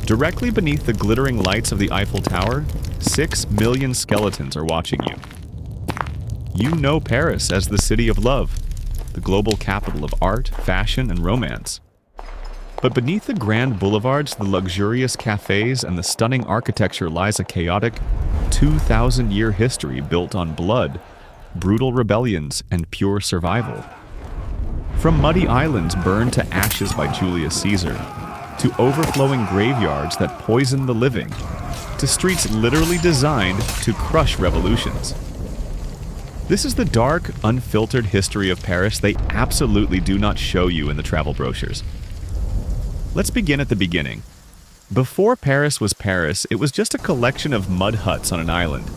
Directly beneath the glittering lights of the Eiffel Tower, 6 million skeletons are watching you. You know Paris as the city of love, the global capital of art, fashion, and romance. But beneath the grand boulevards, the luxurious cafes, and the stunning architecture lies a chaotic 2,000-year history built on blood, brutal rebellions, and pure survival. From muddy islands burned to ashes by Julius Caesar, to overflowing graveyards that poison the living, to streets literally designed to crush revolutions. This is the dark, unfiltered history of Paris they absolutely do not show you in the travel brochures. Let's begin at the beginning. Before Paris was Paris, it was just a collection of mud huts on an island.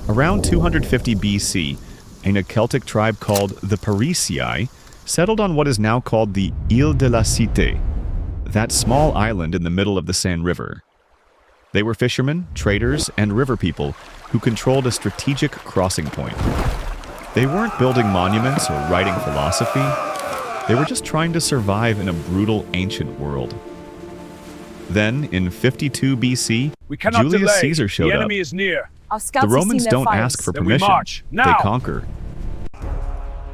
Around 250 BC, a Celtic tribe called the Parisii settled on what is now called the Ile de la Cité, that small island in the middle of the Seine River. They were fishermen, traders, and river people who controlled a strategic crossing point. They weren't building monuments or writing philosophy. They were just trying to survive in a brutal ancient world. Then, in 52 BC, Julius Caesar showed up. Is near. The Romans don't ask for permission, they conquer.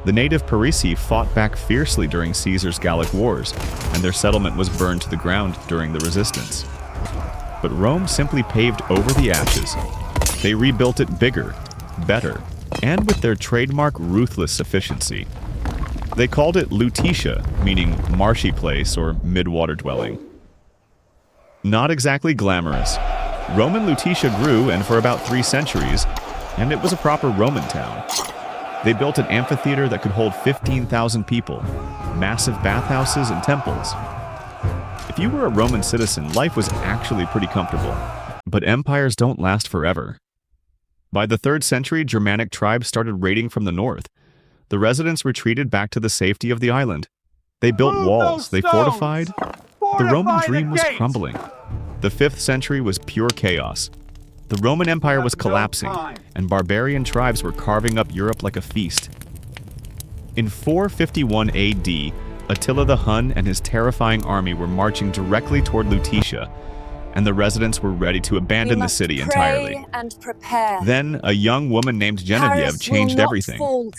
The native Parisii fought back fiercely during Caesar's Gallic Wars, and their settlement was burned to the ground during the resistance. But Rome simply paved over the ashes. They rebuilt it bigger, better, and with their trademark ruthless efficiency. They called it Lutetia, meaning marshy place or mid-water dwelling. Not exactly glamorous. Roman Lutetia grew, and for about 3 centuries, and it was a proper Roman town. They built an amphitheater that could hold 15,000 people, massive bathhouses and temples. If you were a Roman citizen, life was actually pretty comfortable. But empires don't last forever. By the 3rd century, Germanic tribes started raiding from the north. The residents retreated back to the safety of the island. They built walls, they fortified. The Roman dream was crumbling. The 5th century was pure chaos. The Roman Empire was collapsing, and barbarian tribes were carving up Europe like a feast. In 451 AD, Attila the Hun and his terrifying army were marching directly toward Lutetia, and the residents were ready to abandon the city entirely. And prepare. Then, a young woman named Genevieve changed everything.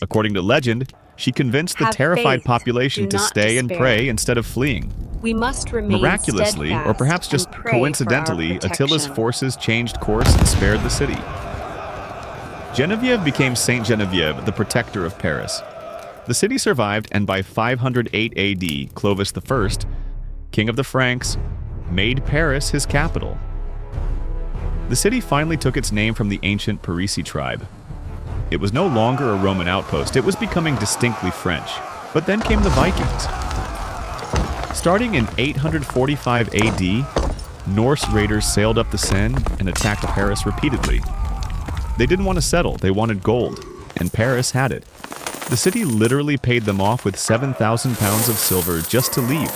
According to legend, she convinced the terrified population to stay and pray instead of fleeing. We must remain Miraculously, or perhaps just coincidentally, Attila's forces changed course and spared the city. Genevieve became Saint Genevieve, the protector of Paris. The city survived, and by 508 AD, Clovis I, king of the Franks, made Paris his capital. The city finally took its name from the ancient Parisii tribe. It was no longer a Roman outpost, it was becoming distinctly French. But then came the Vikings. Starting in 845 AD, Norse raiders sailed up the Seine and attacked Paris repeatedly. They didn't want to settle, they wanted gold, and Paris had it. The city literally paid them off with 7,000 pounds of silver just to leave.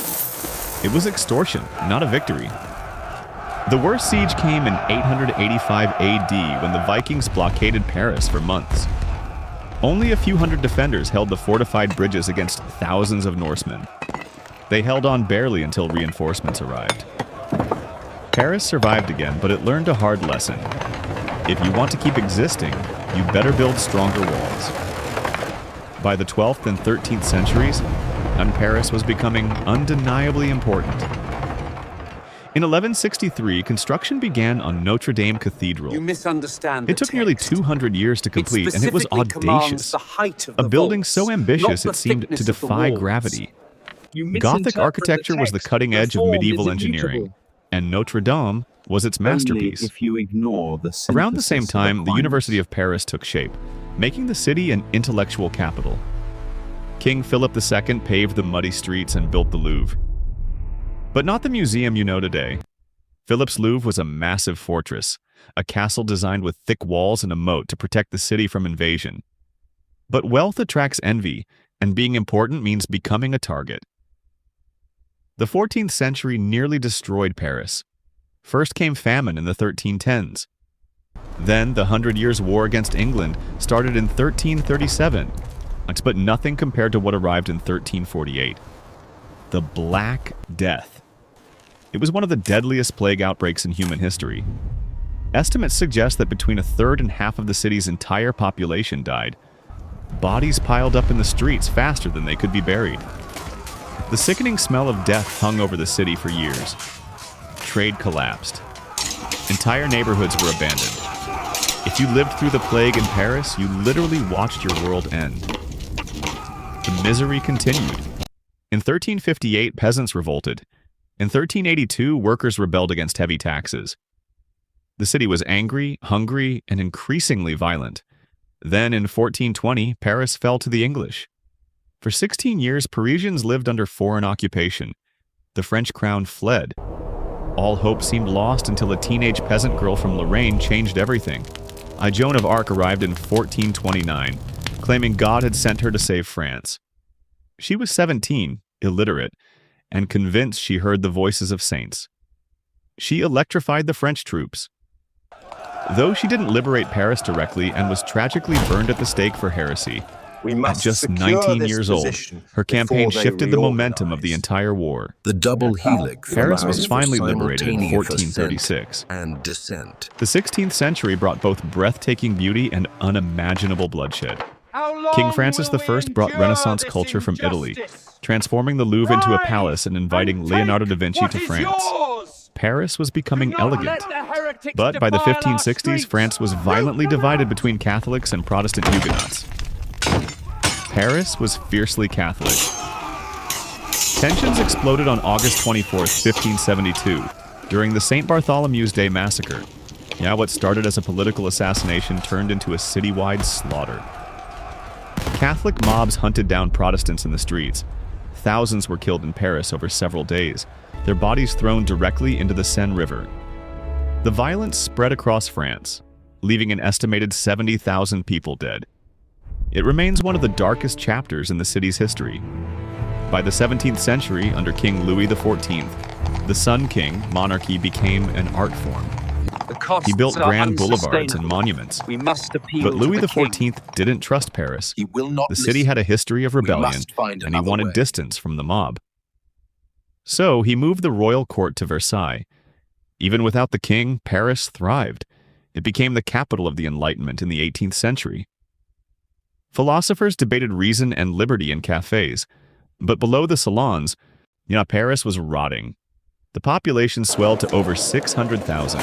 It was extortion, not a victory. The worst siege came in 885 AD when the Vikings blockaded Paris for months. Only a few hundred defenders held the fortified bridges against thousands of Norsemen. They held on barely until reinforcements arrived. Paris survived again, but it learned a hard lesson. If you want to keep existing, you better build stronger walls. By the 12th and 13th centuries, Paris was becoming undeniably important. In 1163, construction began on Notre Dame Cathedral. You misunderstand. It took nearly 200 years to complete, and it was audacious. A building so ambitious it seemed to defy gravity. Gothic architecture was the cutting edge of medieval engineering, and Notre Dame was its masterpiece. Around the same time, the University of Paris took shape, making the city an intellectual capital. King Philip II paved the muddy streets and built the Louvre. But not the museum you know today. Philip's Louvre was a massive fortress, a castle designed with thick walls and a moat to protect the city from invasion. But wealth attracts envy, and being important means becoming a target. The 14th century nearly destroyed Paris. First came famine in the 1310s. Then the 100 Years' War against England started in 1337, but nothing compared to what arrived in 1348. The Black Death. It was one of the deadliest plague outbreaks in human history. Estimates suggest that between a third and half of the city's entire population died. Bodies piled up in the streets faster than they could be buried. The sickening smell of death hung over the city for years. Trade collapsed. Entire neighborhoods were abandoned. If you lived through the plague in Paris, you literally watched your world end. The misery continued. In 1358, peasants revolted. In 1382, workers rebelled against heavy taxes. The city was angry, hungry, and increasingly violent. Then, in 1420, Paris fell to the English. For 16 years, Parisians lived under foreign occupation. The French crown fled. All hope seemed lost until a teenage peasant girl from Lorraine changed everything. Joan of Arc arrived in 1429, claiming God had sent her to save France. She was 17, illiterate, and convinced she heard the voices of saints. She electrified the French troops. Though she didn't liberate Paris directly and was tragically burned at the stake for heresy, at just 19 years old, her campaign shifted the momentum of the entire war. The double helix. Paris was finally liberated in 1436. And descent. The 16th century brought both breathtaking beauty and unimaginable bloodshed. King Francis I brought Renaissance culture from Italy, transforming the Louvre into a palace and inviting Leonardo da Vinci to France. Paris was becoming elegant. But by the 1560s, France was violently divided between Catholics and Protestant Huguenots. Paris was fiercely Catholic. Tensions exploded on August 24, 1572, during the St. Bartholomew's Day massacre. Yeah, what started as a political assassination turned into a citywide slaughter. Catholic mobs hunted down Protestants in the streets. Thousands were killed in Paris over several days, their bodies thrown directly into the Seine River. The violence spread across France, leaving an estimated 70,000 people dead. It remains one of the darkest chapters in the city's history. By the 17th century, under King Louis XIV, the Sun King monarchy became an art form. He built grand boulevards and monuments. But Louis XIV didn't trust Paris. The city had a history of rebellion, and he wanted distance from the mob. So he moved the royal court to Versailles. Even without the king, Paris thrived. It became the capital of the Enlightenment in the 18th century. Philosophers debated reason and liberty in cafes, but below the salons, Paris was rotting. The population swelled to over 600,000.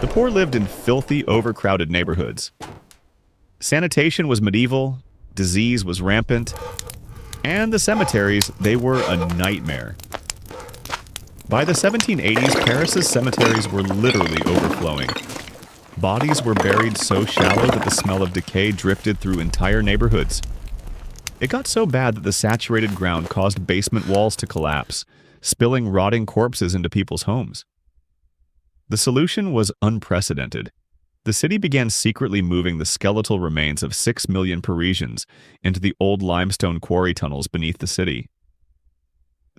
The poor lived in filthy, overcrowded neighborhoods. Sanitation was medieval, disease was rampant, and the cemeteries, they were a nightmare. By the 1780s, Paris's cemeteries were literally overflowing. Bodies were buried so shallow that the smell of decay drifted through entire neighborhoods. It got so bad that the saturated ground caused basement walls to collapse, spilling rotting corpses into people's homes. The solution was unprecedented. The city began secretly moving the skeletal remains of 6 million Parisians into the old limestone quarry tunnels beneath the city.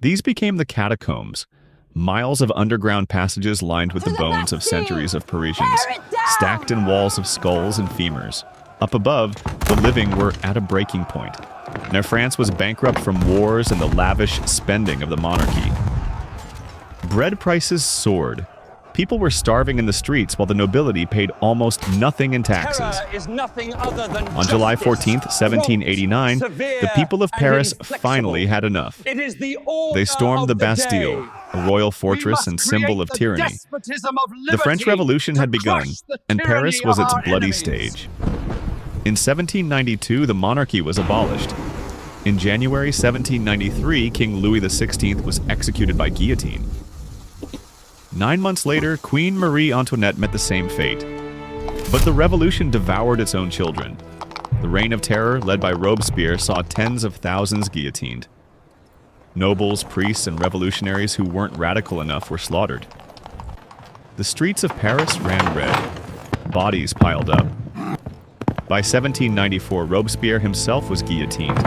These became the Catacombs, miles of underground passages lined with the bones of centuries of Parisians, stacked in walls of skulls and femurs. Up above, the living were at a breaking point. Now France was bankrupt from wars and the lavish spending of the monarchy. Bread prices soared. People were starving in the streets while the nobility paid almost nothing in taxes. On July 14th, 1789, the people of Paris finally had enough. They stormed the Bastille, a royal fortress and symbol of tyranny. The French Revolution had begun, and Paris was its bloody stage. In 1792, the monarchy was abolished. In January 1793, King Louis XVI was executed by guillotine. 9 months later, Queen Marie Antoinette met the same fate. But the revolution devoured its own children. The Reign of Terror, led by Robespierre, saw tens of thousands guillotined. Nobles, priests, and revolutionaries who weren't radical enough were slaughtered. The streets of Paris ran red. Bodies piled up. By 1794, Robespierre himself was guillotined,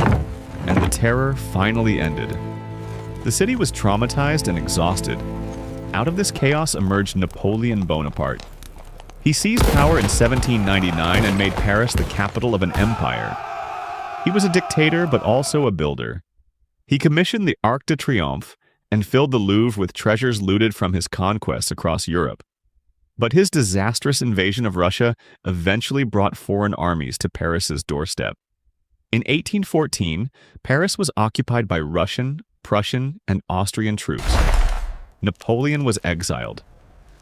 and the terror finally ended. The city was traumatized and exhausted. Out of this chaos emerged Napoleon Bonaparte. He seized power in 1799 and made Paris the capital of an empire. He was a dictator, but also a builder. He commissioned the Arc de Triomphe, and filled the Louvre with treasures looted from his conquests across Europe. But his disastrous invasion of Russia eventually brought foreign armies to Paris's doorstep. In 1814, Paris was occupied by Russian, Prussian, and Austrian troops. Napoleon was exiled.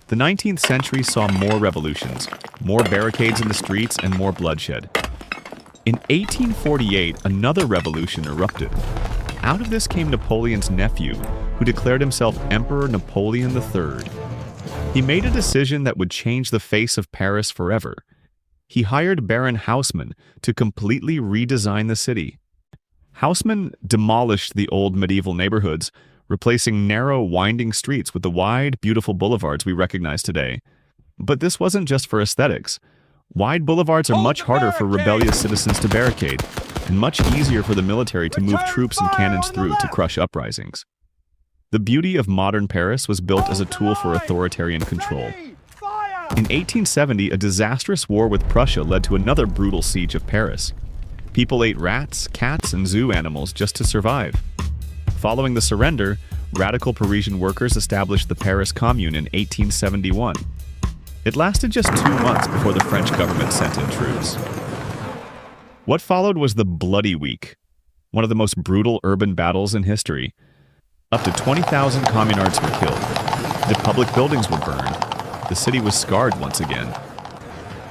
The 19th century saw more revolutions, more barricades in the streets, and more bloodshed. In 1848, another revolution erupted. Out of this came Napoleon's nephew, who declared himself Emperor Napoleon III. He made a decision that would change the face of Paris forever. He hired Baron Haussmann to completely redesign the city. Haussmann demolished the old medieval neighborhoods, replacing narrow, winding streets with the wide, beautiful boulevards we recognize today. But this wasn't just for aesthetics. Wide boulevards are much harder for rebellious citizens to barricade, and much easier for the military to move troops and cannons through to crush uprisings. The beauty of modern Paris was built as a tool for authoritarian control. In 1870, a disastrous war with Prussia led to another brutal siege of Paris. People ate rats, cats, and zoo animals just to survive. Following the surrender, radical Parisian workers established the Paris Commune in 1871. It lasted just 2 months before the French government sent in troops. What followed was the Bloody Week, one of the most brutal urban battles in history. Up to 20,000 communards were killed. The public buildings were burned. The city was scarred once again.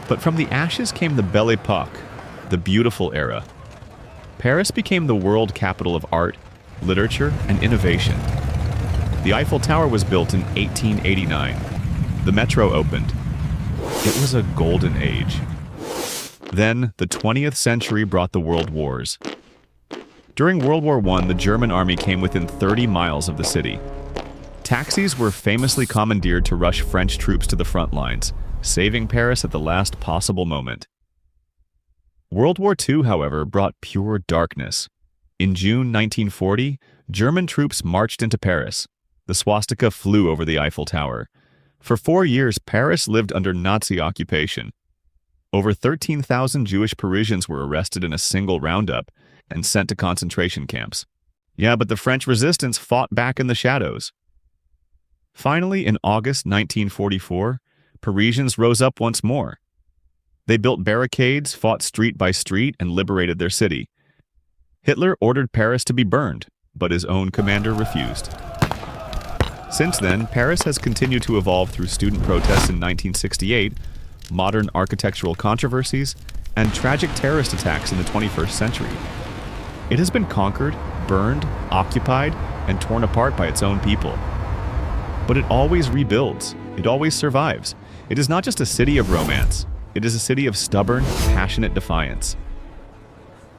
But from the ashes came the Belle Époque, the beautiful era. Paris became the world capital of art, literature, and innovation. The Eiffel Tower was built in 1889. The metro opened. It was a golden age. Then, the 20th century brought the world wars. During World War I, the German army came within 30 miles of the city. Taxis were famously commandeered to rush French troops to the front lines, saving Paris at the last possible moment. World War II, however, brought pure darkness. In June 1940, German troops marched into Paris. The swastika flew over the Eiffel Tower. For 4 years, Paris lived under Nazi occupation. Over 13,000 Jewish Parisians were arrested in a single roundup and sent to concentration camps. Yeah, but the French resistance fought back in the shadows. Finally, in August 1944, Parisians rose up once more. They built barricades, fought street by street, and liberated their city. Hitler ordered Paris to be burned, but his own commander refused. Since then, Paris has continued to evolve through student protests in 1968, modern architectural controversies, and tragic terrorist attacks in the 21st century. It has been conquered, burned, occupied, and torn apart by its own people. But it always rebuilds. It always survives. It is not just a city of romance. It is a city of stubborn, passionate defiance.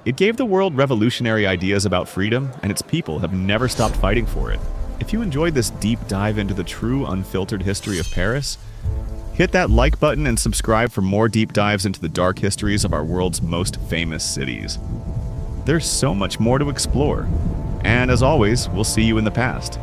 It gave the world revolutionary ideas about freedom, and its people have never stopped fighting for it. If you enjoyed this deep dive into the true, unfiltered history of Paris, hit that like button and subscribe for more deep dives into the dark histories of our world's most famous cities. There's so much more to explore. And as always, we'll see you in the past.